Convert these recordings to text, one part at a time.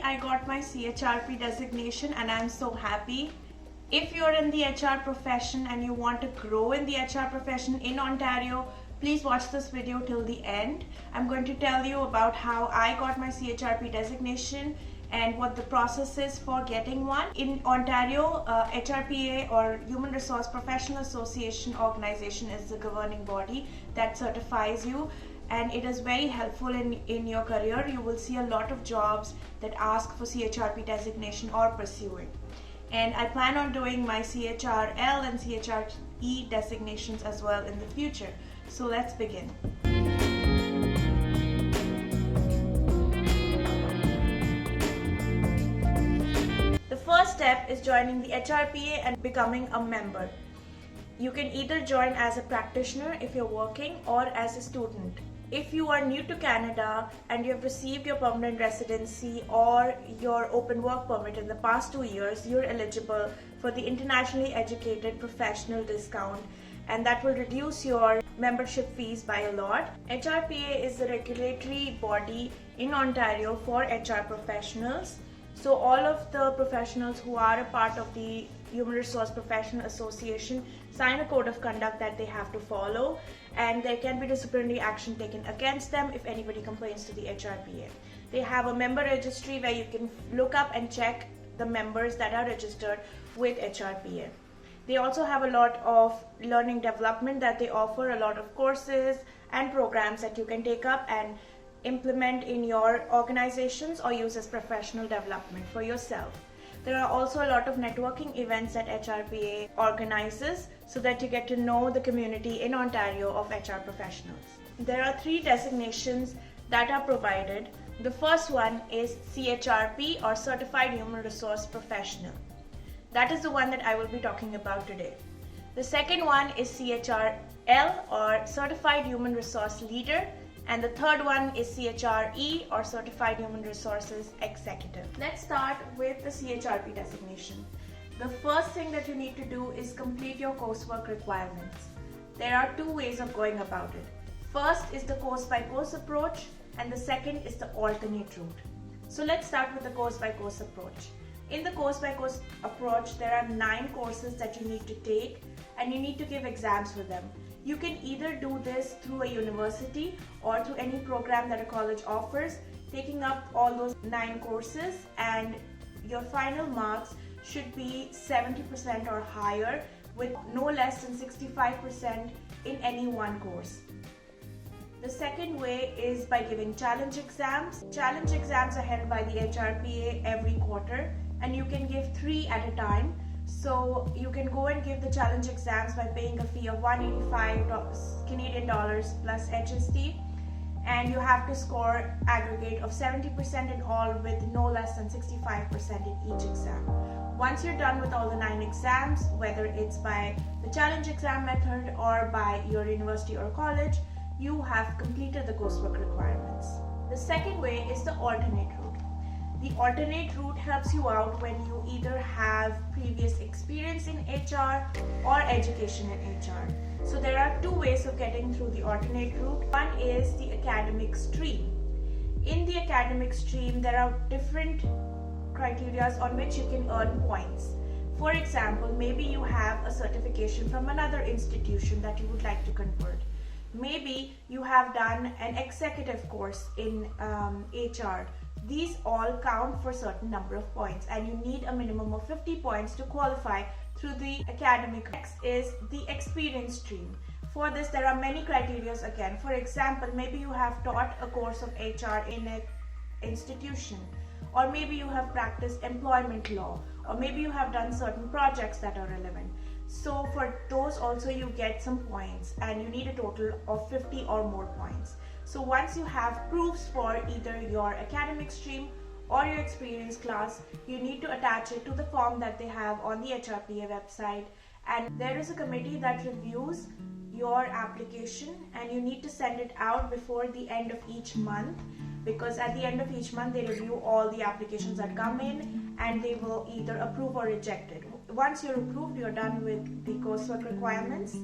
I got my CHRP designation and I'm so happy. If you're in the HR profession and you want to grow in the HR profession in Ontario, please watch this video till the end. I'm going to tell you about how I got my CHRP designation and what the process is for getting one. In Ontario, HRPA or Human Resource Professional Association organization is the governing body that certifies you, and it is very helpful in your career. You will see a lot of jobs that ask for CHRP designation or pursue it. And I plan on doing my CHRL and CHRE designations as well in the future. So let's begin. The first step is joining the HRPA and becoming a member. You can either join as a practitioner if you're working or as a student. If you are new to Canada and you have received your permanent residency or your open work permit in the past 2 years, you're eligible for the internationally educated professional discount, and that will reduce your membership fees by a lot. HRPA is the regulatory body in Ontario for HR professionals. So all of the professionals who are a part of the Human Resource Professional Association sign a code of conduct that they have to follow, and there can be disciplinary action taken against them if anybody complains to the HRPA. They have a member registry where you can look up and check the members that are registered with HRPA. They also have a lot of learning development that they offer, a lot of courses and programs that you can take up and implement in your organizations or use as professional development for yourself. There are also a lot of networking events that HRPA organizes so that you get to know the community in Ontario of HR professionals. There are 3 designations that are provided. The first one is CHRP or Certified Human Resource Professional. That is the one that I will be talking about today. The second one is CHRL or Certified Human Resource Leader. And the third one is CHRE or Certified Human Resources Executive. Let's start with the CHRP designation. The first thing that you need to do is complete your coursework requirements. There are 2 ways of going about it. First is the course by course approach, and the second is the alternate route. So let's start with the course by course approach. In the course by course approach, there are 9 courses that you need to take, and you need to give exams for them. You can either do this through a university or through any program that a college offers, taking up all those 9 courses, and your final marks should be 70% or higher with no less than 65% in any one course. The second way is by giving challenge exams. Challenge exams are held by the HRPA every quarter, and you can give 3 at a time. So you can go and give the challenge exams by paying a fee of $185 Canadian dollars plus HST, and you have to score aggregate of 70% in all with no less than 65% in each exam. Once you're done with all the 9 exams, whether it's by the challenge exam method or by your university or college, you have completed the coursework requirements. The second way is the alternate route. The alternate route helps you out when you either have previous experience in HR or education in HR. So there are 2 ways of getting through the alternate route. One is the academic stream. In the academic stream, there are different criteria on which you can earn points. For example, maybe you have a certification from another institution that you would like to convert. Maybe you have done an executive course in HR. These all count for a certain number of points, and you need a minimum of 50 points to qualify through the academic. Next is the experience stream. For this, there are many criteria again. For example, maybe you have taught a course of HR in an institution, or maybe you have practiced employment law, or maybe you have done certain projects that are relevant. So for those also you get some points, and you need a total of 50 or more points. So once you have proofs for either your academic stream or your experience class, you need to attach it to the form that they have on the HRPA website, and there is a committee that reviews your application, and you need to send it out before the end of each month, because at the end of each month they review all the applications that come in and they will either approve or reject it. Once you're approved, you're done with the coursework requirements.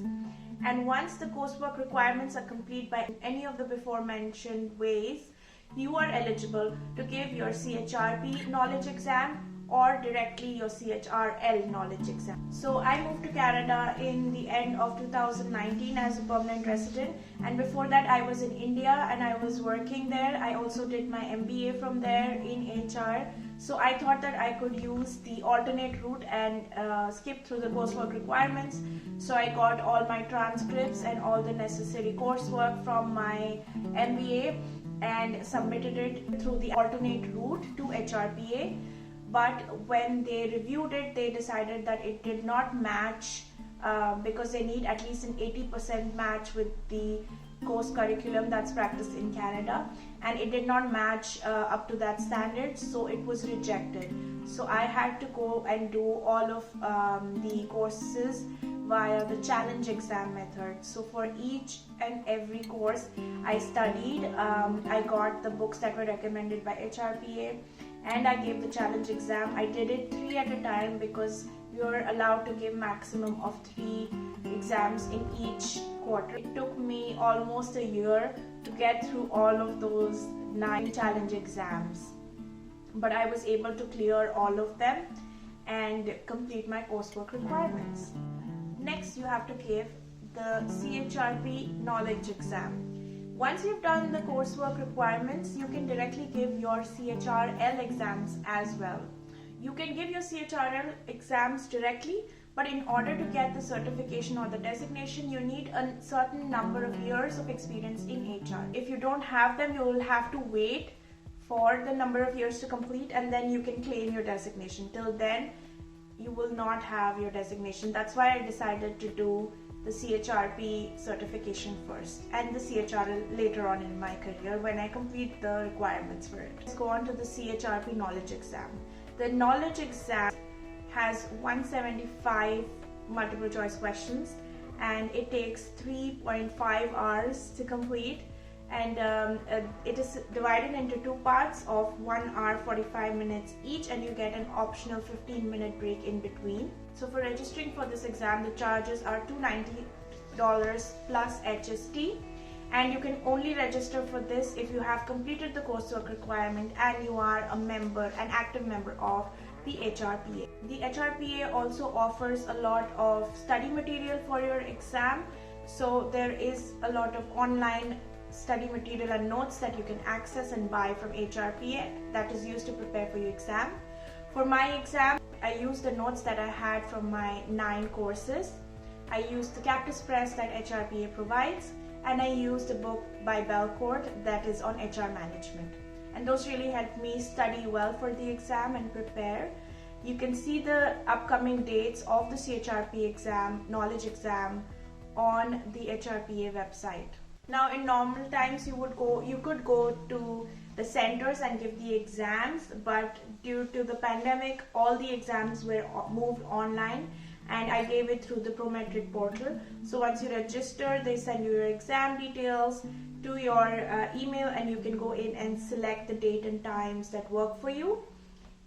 And once the coursework requirements are complete by any of the before mentioned ways, you are eligible to give your CHRP knowledge exam or directly your CHRL knowledge exam. So I moved to Canada in the end of 2019 as a permanent resident, and before that I was in India and I was working there. I also did my MBA from there in HR. So I thought that I could use the alternate route and skip through the coursework requirements. So I got all my transcripts and all the necessary coursework from my MBA and submitted it through the alternate route to HRPA. But when they reviewed it, they decided that it did not match because they need at least an 80% match with the course curriculum that's practiced in Canada, and it did not match up to that standard, so it was rejected. So I had to go and do all of the courses via the challenge exam method. So for each and every course I studied, I got the books that were recommended by HRPA, and I gave the challenge exam. I did it 3 at a time because you're allowed to give maximum of 3 exams in each quarter. It took me almost a year to get through all of those 9 challenge exams, but I was able to clear all of them and complete my coursework requirements. Next, you have to give the CHRP knowledge exam. Once you've done the coursework requirements, you can directly give your CHRL exams as well. You can give your CHRL exams directly, but in order to get the certification or the designation, you need a certain number of years of experience in HR. If you don't have them, you will have to wait for the number of years to complete, and then you can claim your designation. Till then, you will not have your designation. That's why I decided to do the CHRP certification first and the CHRL later on in my career when I complete the requirements for it. Let's go on to the CHRP knowledge exam. The knowledge exam has 175 multiple choice questions, and it takes 3.5 hours to complete, and it is divided into 2 parts of 1 hour 45 minutes each, and you get an optional 15-minute break in between. So for registering for this exam, the charges are $290 plus HST, and you can only register for this if you have completed the coursework requirement and you are a member, an active member of the HRPA. The HRPA also offers a lot of study material for your exam, so there is a lot of online study material and notes that you can access and buy from HRPA that is used to prepare for your exam. For my exam, I used the notes that I had from my 9 courses. I used the Captus Press that HRPA provides, and I used a book by Belcourt that is on HR management. And those really helped me study well for the exam and prepare. You can see the upcoming dates of the CHRP exam, knowledge exam, on the HRPA website. Now in normal times you could go to the centers and give the exams, but due to the pandemic all the exams were moved online, and I gave it through the Prometric portal. So once you register, they send you your exam details to your email, and you can go in and select the date and times that work for you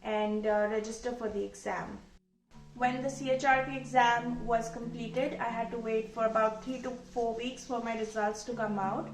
and register for the exam. When the CHRP exam was completed, I had to wait for about 3 to 4 weeks for my results to come out.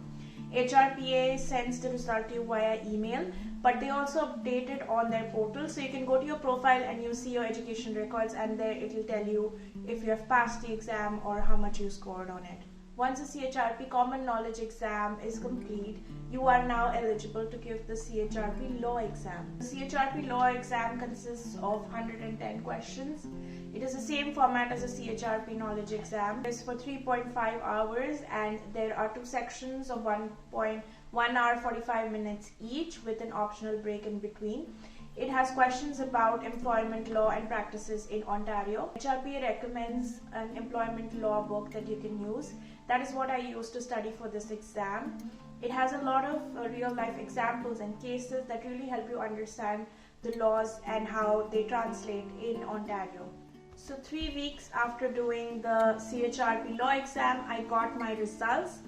HRPA sends the result to you via email, but they also update it on their portal, so you can go to your profile and you see your education records, and there it will tell you if you have passed the exam or how much you scored on it. Once the CHRP Common Knowledge exam is complete, you are now eligible to give the CHRP Law exam. The CHRP Law exam consists of 110 questions. It is the same format as a CHRP Knowledge exam. It is for 3.5 hours, and there are 2 sections of 1 hour 45 minutes each with an optional break in between. It has questions about employment law and practices in Ontario. HRPA recommends an employment law book that you can use. That is what I used to study for this exam. It has a lot of real life examples and cases that really help you understand the laws and how they translate in Ontario. So 3 weeks after doing the CHRP law exam, I got my results,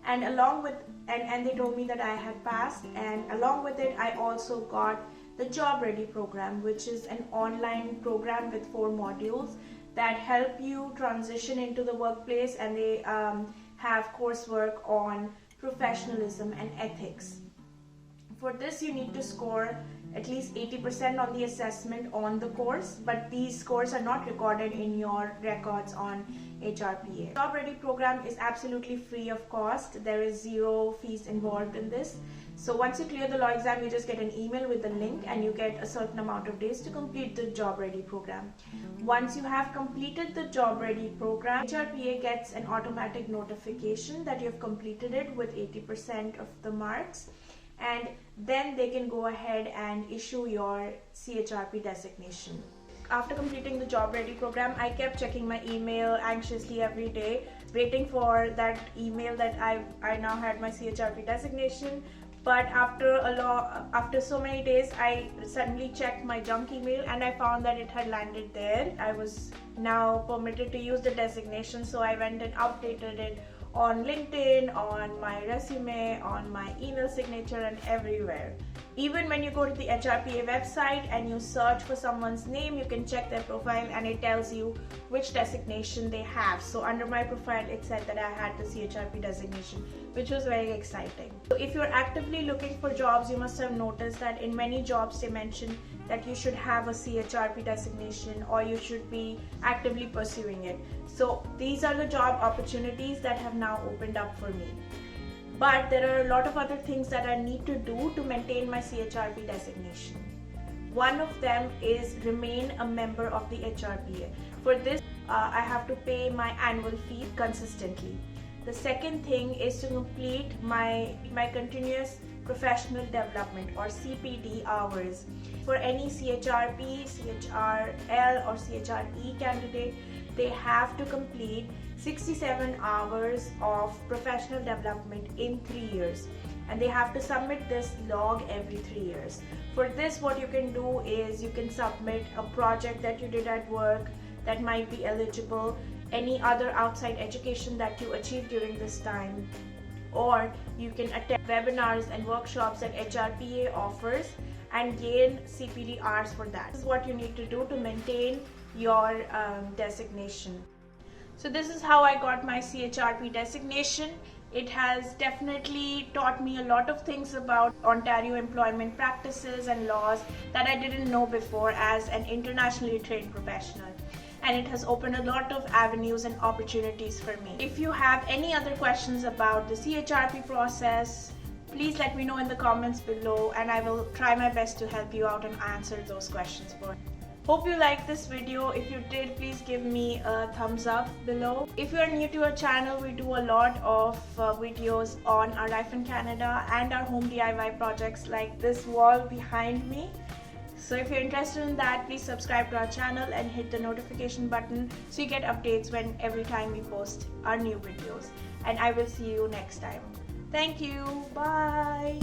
and along with and they told me that I had passed, and along with it I also got the Job Ready program, which is an online program with 4 modules that help you transition into the workplace, and they have coursework on professionalism and ethics. For this, you need to score at least 80% on the assessment on the course, but these scores are not recorded in your records on HRPA. Job Ready program is absolutely free of cost. There is zero fees involved in this. So once you clear the law exam, you just get an email with the link and you get a certain amount of days to complete the Job Ready program. Once you have completed the Job Ready program, HRPA gets an automatic notification that you have completed it with 80% of the marks, and then they can go ahead and issue your CHRP designation. After completing the Job Ready program, I kept checking my email anxiously every day, waiting for that email that I now had my CHRP designation. But after so many days, I suddenly checked my junk email and I found that it had landed there. I was now permitted to use the designation, so I went and updated it on LinkedIn, on my resume, on my email signature, and everywhere. Even when you go to the HRPA website and you search for someone's name, you can check their profile and it tells you which designation they have. So under my profile, it said that I had the CHRP designation, which was very exciting. So if you're actively looking for jobs, you must have noticed that in many jobs they mention that you should have a CHRP designation or you should be actively pursuing it. So these are the job opportunities that have now opened up for me. But there are a lot of other things that I need to do to maintain my CHRP designation. One of them is remain a member of the HRPA. For this, I have to pay my annual fee consistently. The second thing is to complete my continuous professional development or CPD hours. For any CHRP, CHRL or CHRE candidate, they have to complete 67 hours of professional development in 3 years, and they have to submit this log every 3 years. For this, what you can do is you can submit a project that you did at work that might be eligible, any other outside education that you achieved during this time, or you can attend webinars and workshops that HRPA offers and gain CPD hours for that. This is what you need to do to maintain your designation. So this is how I got my CHRP designation. It has definitely taught me a lot of things about Ontario employment practices and laws that I didn't know before as an internationally trained professional. And it has opened a lot of avenues and opportunities for me. If you have any other questions about the CHRP process, please let me know in the comments below and I will try my best to help you out and answer those questions for you. Hope you liked this video. If you did, please give me a thumbs up below. If you are new to our channel, we do a lot of videos on our life in Canada and our home DIY projects like this wall behind me. So if you're interested in that, please subscribe to our channel and hit the notification button so you get updates every time we post our new videos. And I will see you next time. Thank you. Bye.